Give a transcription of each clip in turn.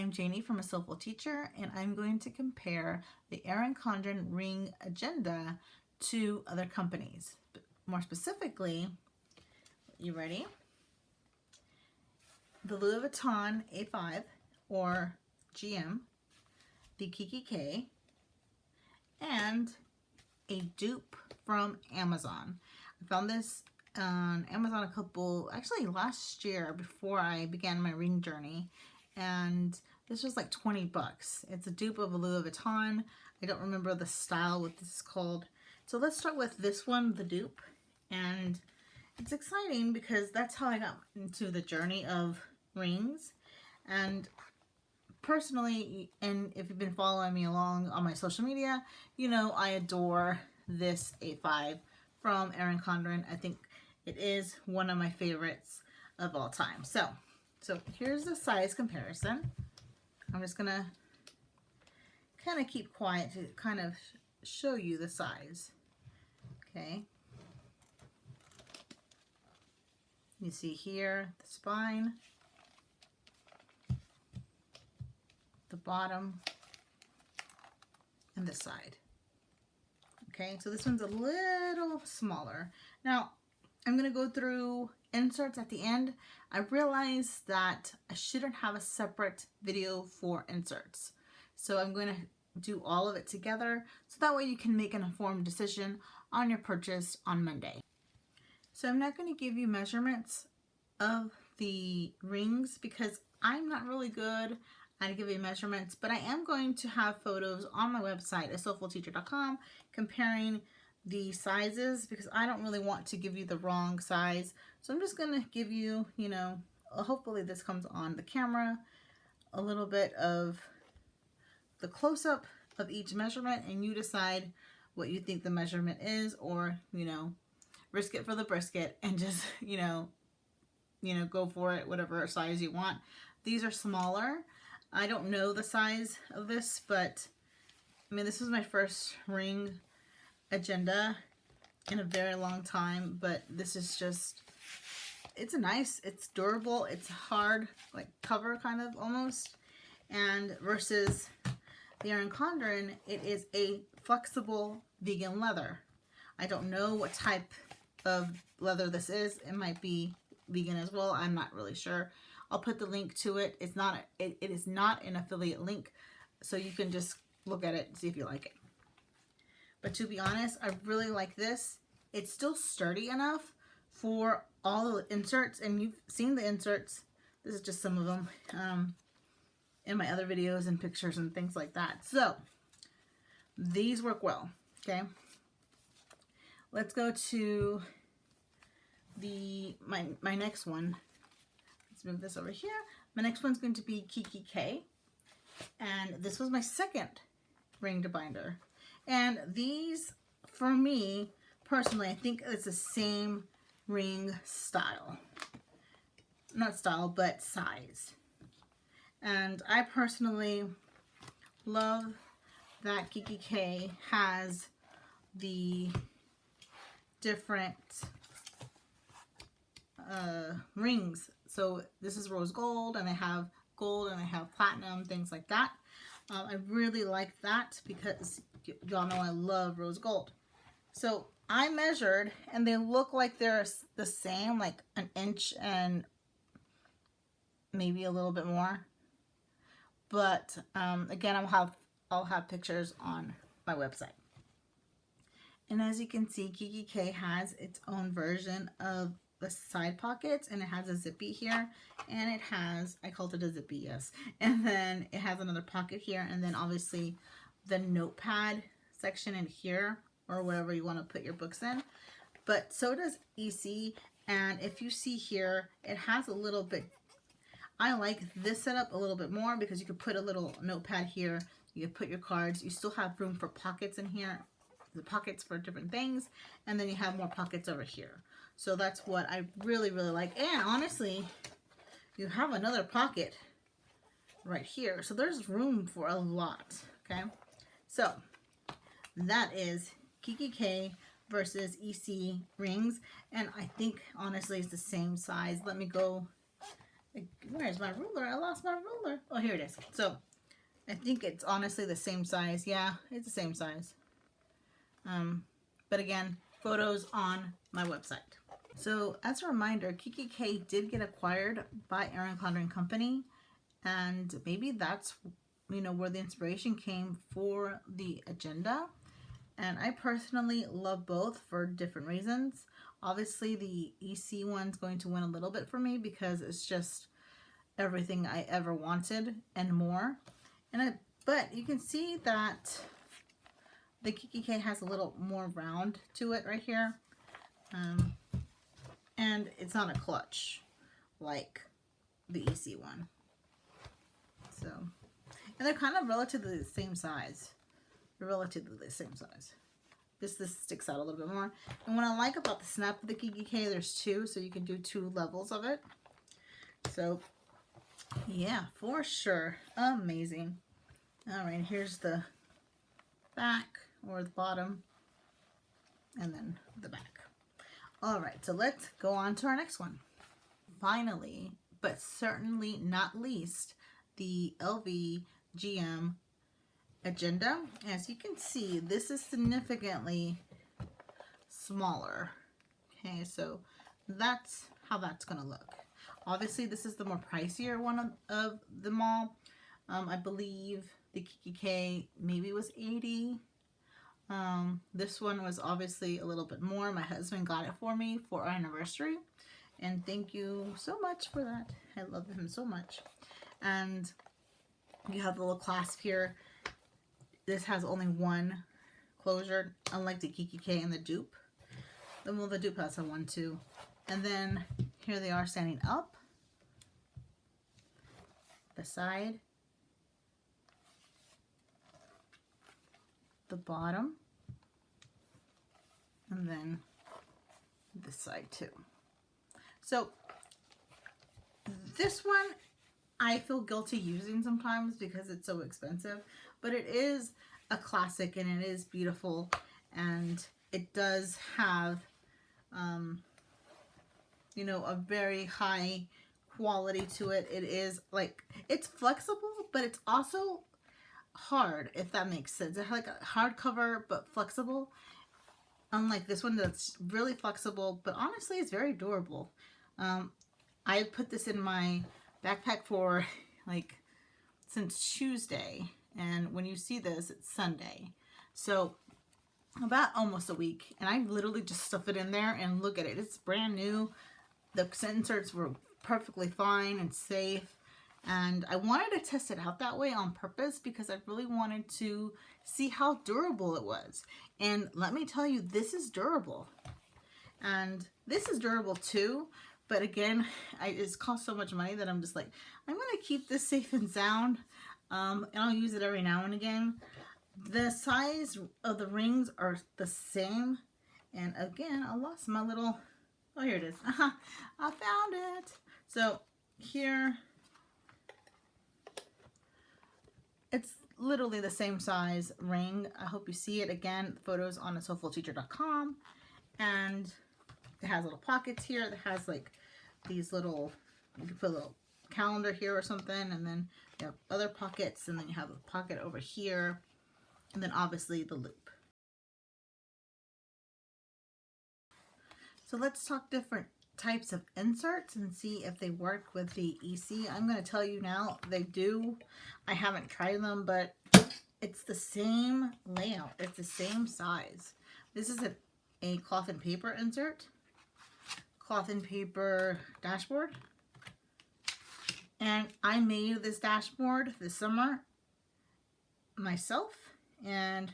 I'm Janie from A Soulful Teacher, and I'm going to compare the Erin Condren ring agenda to other companies. More specifically, you ready? The Louis Vuitton A5 or GM, the Kikki.K, and a dupe from Amazon. I found this on Amazon actually last year before I began my ring journey, and this was like 20 bucks. It's a dupe of a Louis Vuitton. I don't remember the style, what this is called. So let's start with this one, the dupe, and it's exciting because that's how I got into the journey of rings. And personally, and if you've been following me along on my social media, you know I adore this A5 from Erin Condren. I think it is one of my favorites of all time. So here's the size comparison. I'm just gonna kind of keep quiet to kind of show you the size. Okay. You see here the spine, the bottom, and the side. Okay, so this one's a little smaller. Now, I'm going to go through inserts at the end. I realized that I shouldn't have a separate video for inserts. So I'm going to do all of it together, so that way you can make an informed decision on your purchase on Monday. So I'm not going to give you measurements of the rings because I'm not really good at giving measurements, but I am going to have photos on my website, asoulfulteacher.com, comparing the sizes because I don't really want to give you the wrong size. So I'm just going to give you, you know, hopefully this comes on the camera, a little bit of the close-up of each measurement, and you decide what you think the measurement is, or, you know, risk it for the brisket and just, you know, go for it, whatever size you want. These are smaller. I don't know the size of this, but I mean, this is my first ring agenda in a very long time, but this is just, it's nice, it's durable, it's hard, like cover kind of almost, and versus the Erin Condren, it is a flexible vegan leather. I don't know what type of leather this is. It might be vegan as well. I'm not really sure. I'll put the link to it. It is not an affiliate link, so you can just look at it and see if you like it. But to be honest, I really like this. It's still sturdy enough for all the inserts, and you've seen the inserts. This is just some of them in my other videos and pictures and things like that. So these work well. Okay, let's go to my next one. Let's move this over here. My next one's going to be Kikki.K, and this was my second ring to binder. And these, for me personally, I think it's the same ring style. Not style, but size. And I personally love that Kikki.K has the different rings. So this is rose gold, and I have gold, and I have platinum, things like that. I really like that because y'all know I love rose gold. So I measured, and they look like they're the same, like an inch and maybe a little bit more. But again, I'll have pictures on my website. And as you can see, Kikki.K has its own version of the side pockets, and it has a zippy here, and it has, I called it a zippy, yes, and then it has another pocket here, and then obviously the notepad section in here, or wherever you want to put your books in. But so does EC, and if you see here, it has a little bit, I like this setup a little bit more because you could put a little notepad here, you could put your cards, you still have room for pockets in here, the pockets for different things, and then you have more pockets over here. So that's what I really, really like. And honestly, you have another pocket right here. So there's room for a lot, okay? So that is Kikki.K versus EC rings. And I think, honestly, it's the same size. Let me go Where's my ruler? I lost my ruler. Oh, here it is. So I think it's honestly the same size. Yeah, it's the same size. But again, photos on my website. So as a reminder, Kikki.K did get acquired by Erin Condren Company, and maybe that's, you know, where the inspiration came for the agenda. And I personally love both for different reasons. Obviously, the EC one's going to win a little bit for me because it's just everything I ever wanted and more. But you can see that the Kikki.K has a little more round to it right here. And it's not a clutch like the EC one. So, and they're kind of relatively the same size. They're relatively the same size. This sticks out a little bit more. And what I like about the snap of the Kikki.K, there's two, so you can do 2 levels of it. So, yeah, for sure. Amazing. All right, here's the back or the bottom, and then the back. All right, so let's go on to our next one. Finally, but certainly not least, the LV GM agenda. As you can see, this is significantly smaller. Okay, so that's how that's going to look. Obviously, this is the more pricier one of them all. I believe the Kikki.K maybe was $80. This one was obviously a little bit more. My husband got it for me for our anniversary, and thank you so much for that. I love him so much. And you have the little clasp here. This has only one closure, unlike the Kikki.K and the dupe. Well, the dupe has a one too. And then here they are standing up, the side, the bottom, and then this side too. So this one I feel guilty using sometimes because it's so expensive, but it is a classic and it is beautiful, and it does have you know, a very high quality to it. It is like, it's flexible, but it's also hard, if that makes sense. It's like a hardcover but flexible, unlike this one that's really flexible, but honestly it's very durable. I put this in my backpack for like since Tuesday, and when you see this, it's Sunday, so about almost a week, and I literally just stuff it in there and look at it. It's brand new. The inserts were perfectly fine and safe, and I wanted to test it out that way on purpose because I really wanted to see how durable it was. And let me tell you, this is durable, and this is durable too. But again, it's cost so much money that I'm just like, I'm gonna keep this safe and sound, and I'll use it every now and again. The size of the rings are the same, and again, I lost my little, oh, here it is. I found it. So here, it's literally the same size ring. I hope you see it. Again, photos on soulfulteacher.com, and it has little pockets here. It has like these little, you can put a little calendar here or something, and then you have other pockets, and then you have a pocket over here, and then obviously the loop. So let's talk different types of inserts and see if they work with the EC. I'm going to tell you now, they do. I haven't tried them, but it's the same layout. It's the same size. This is a cloth and paper insert. Cloth and paper dashboard. And I made this dashboard this summer myself, and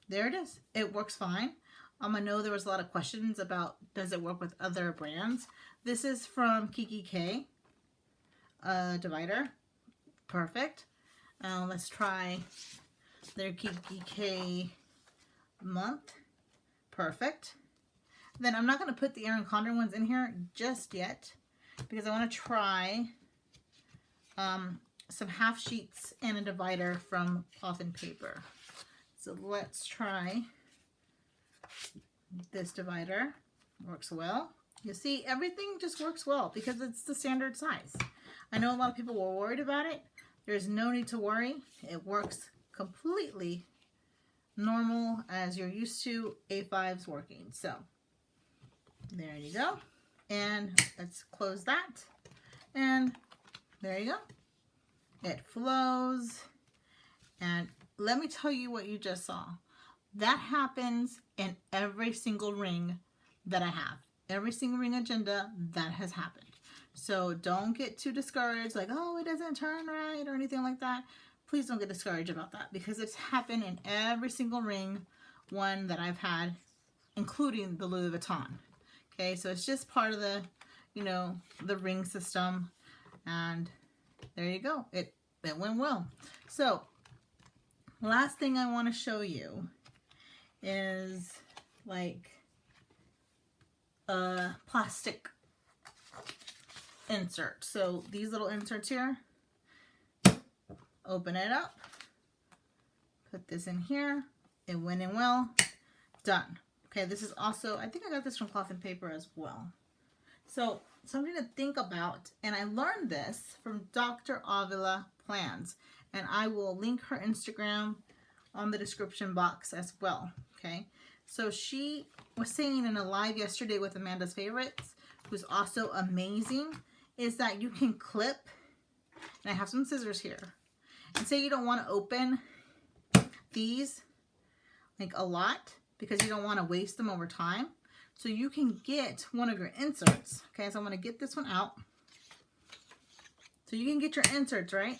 there it is. It works fine. I know there was a lot of questions about, does it work with other brands? This is from Kikki.K divider. Perfect. Let's try their Kikki.K month. Perfect. Then I'm not going to put the Erin Condren ones in here just yet because I want to try some half sheets and a divider from cloth and paper. So let's try this divider. Works well. You see, everything just works well because it's the standard size. I know a lot of people were worried about it. There's no need to worry. It works completely normal as you're used to A5s working. So there you go. And let's close that. And there you go. It flows. And let me tell you what you just saw. That happens in every single ring that I have. Every single ring agenda, that has happened. So don't get too discouraged, like, oh, it doesn't turn right or anything like that. Please don't get discouraged about that, because it's happened in every single ring one that I've had, including the Louis Vuitton. Okay, so it's just part of the, you know, the ring system. And there you go. It went well. So last thing I want to show you is like a plastic insert. So these little inserts here, open it up, put this in here. It went in well. Done. Okay, this is also, I think I got this from Cloth and Paper as well. So something to think about, and I learned this from Dr. Avila Plans, and I will link her Instagram on the description box as well. Okay, so she was saying in a live yesterday with Amanda's Favorites, who's also amazing, is that you can clip, and I have some scissors here, and say you don't want to open these like a lot because you don't want to waste them over time. So you can get one of your inserts. Okay, so I'm going to get this one out. So you can get your inserts, right?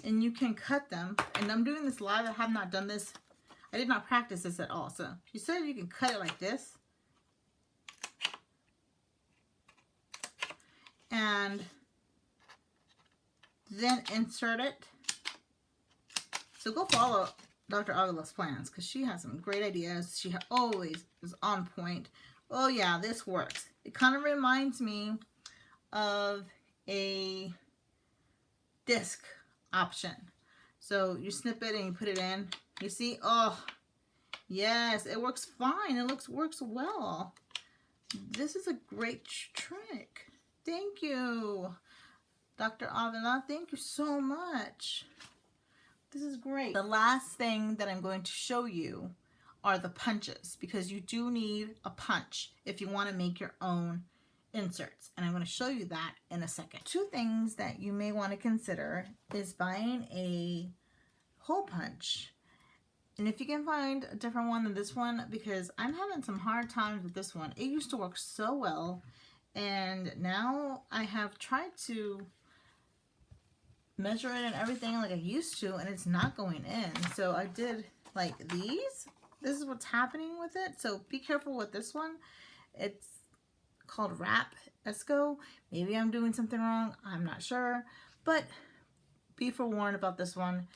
And you can cut them. And I'm doing this live. I have not done this. I did not practice this at all. So she said you can cut it like this. And then insert it. So go follow Dr. Avila's Plans, because she has some great ideas. She always is on point. Oh yeah, this works. It kind of reminds me of a disc option. So you snip it and you put it in. You see? Oh, yes, it works fine. It works well. This is a great trick. Thank you, Dr. Avila. Thank you so much. This is great. The last thing that I'm going to show you are the punches, because you do need a punch if you want to make your own inserts. And I'm going to show you that in a second. Two things that you may want to consider is buying a hole punch. And if you can find a different one than this one, because I'm having some hard times with this one. It used to work so well, and now I have tried to measure it and everything like I used to, and it's not going in. So I did like these. This is what's happening with it. So be careful with this one. It's called Wrap Esco. Maybe I'm doing something wrong. I'm not sure, but be forewarned about this one.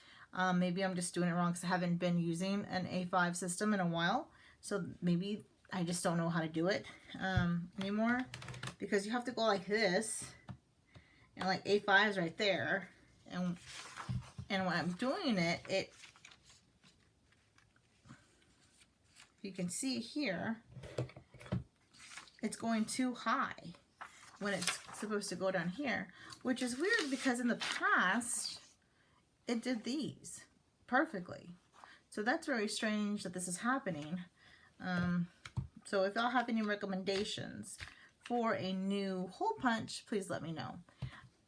Maybe I'm just doing it wrong because I haven't been using an A5 system in a while. So maybe I just don't know how to do it anymore, because you have to go like this, and like A5's right there. And when I'm doing it, if you can see here, it's going too high when it's supposed to go down here, which is weird because in the past, it did these perfectly. So that's very strange that this is happening. So if y'all have any recommendations for a new hole punch, please let me know.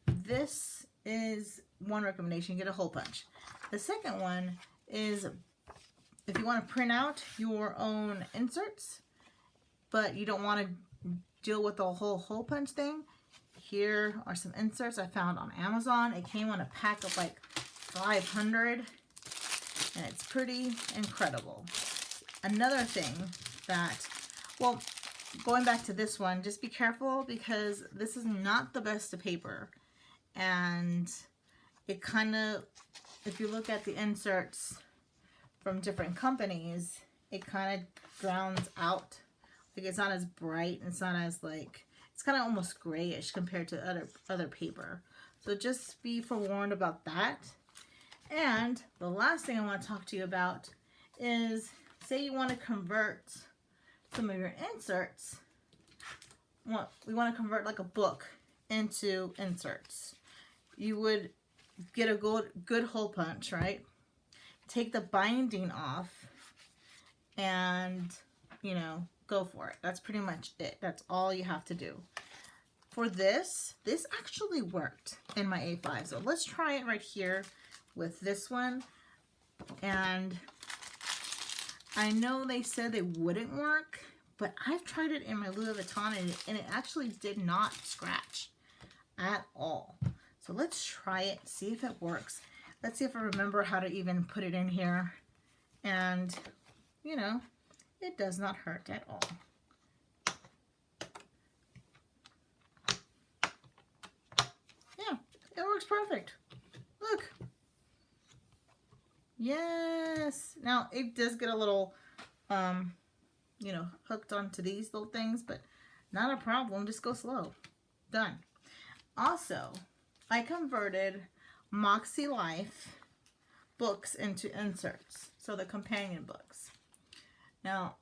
This is one recommendation: get a hole punch. The second one is if you want to print out your own inserts, but you don't want to deal with the whole hole punch thing, here are some inserts I found on Amazon. It came on a pack of like 500, and it's pretty incredible. Another thing that, well, going back to this one, just be careful because this is not the best of paper. And it kind of, if you look at the inserts from different companies, it kind of drowns out. Like it's not as bright, it's not as like, it's kind of almost grayish compared to other paper. So just be forewarned about that. And the last thing I want to talk to you about is, say you want to convert some of your inserts. We want to convert like a book into inserts. You would get a good hole punch, right? Take the binding off and, you know, go for it. That's pretty much it. That's all you have to do. For this actually worked in my A5. So let's try it right here with this one. And I know they said they wouldn't work, but I've tried it in my Louis Vuitton and it actually did not scratch at all. So let's try it, see if it works. Let's see if I remember how to even put it in here. And, you know, it does not hurt at all. Yeah, it works perfect. Look. Yes. Now, it does get a little, you know, hooked onto these little things, but not a problem. Just go slow. Done. Also, I converted Moxie Life books into inserts. So the companion books. Now,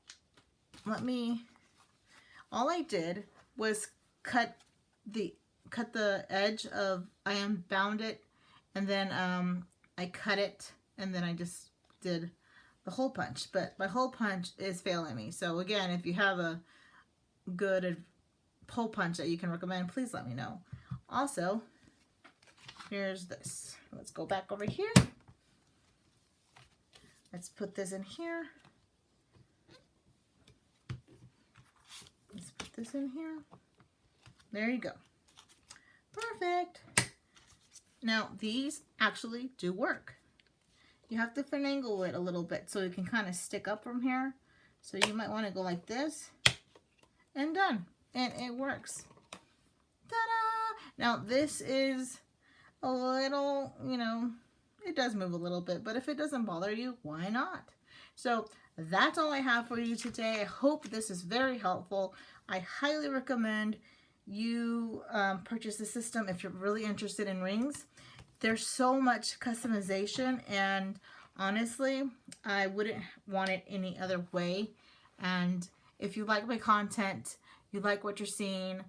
all I did was cut the edge of, I bound it, and then I cut it, and then I just did the hole punch. But my hole punch is failing me. So again, if you have a good hole punch that you can recommend, please let me know. Also, here's this. Let's go back over here. Let's put this in here. Let's put this in here. There you go. Perfect. Now, these actually do work. You have to finagle it a little bit so it can kind of stick up from here. So you might want to go like this. And done. And it works. Ta-da! Now, this is a little, you know, it does move a little bit, but if it doesn't bother you, why not? So that's all I have for you today. I hope this is very helpful. I highly recommend you purchase the system if you're really interested in rings. There's so much customization, and honestly, I wouldn't want it any other way. And if you like my content, you like what you're seeing,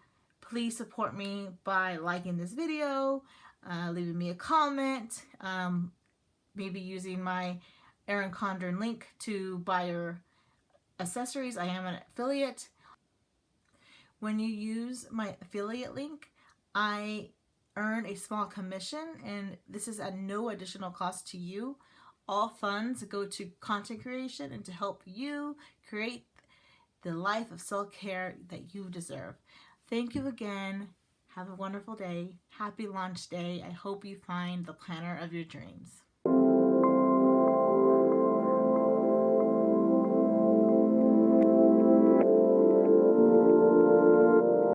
please support me by liking this video, leaving me a comment, maybe using my Erin Condren link to buy your accessories. I am an affiliate. When you use my affiliate link, I earn a small commission, and this is at no additional cost to you. All funds go to content creation and to help you create the life of self-care that you deserve. Thank you again. Have a wonderful day. Happy launch day. I hope you find the planner of your dreams.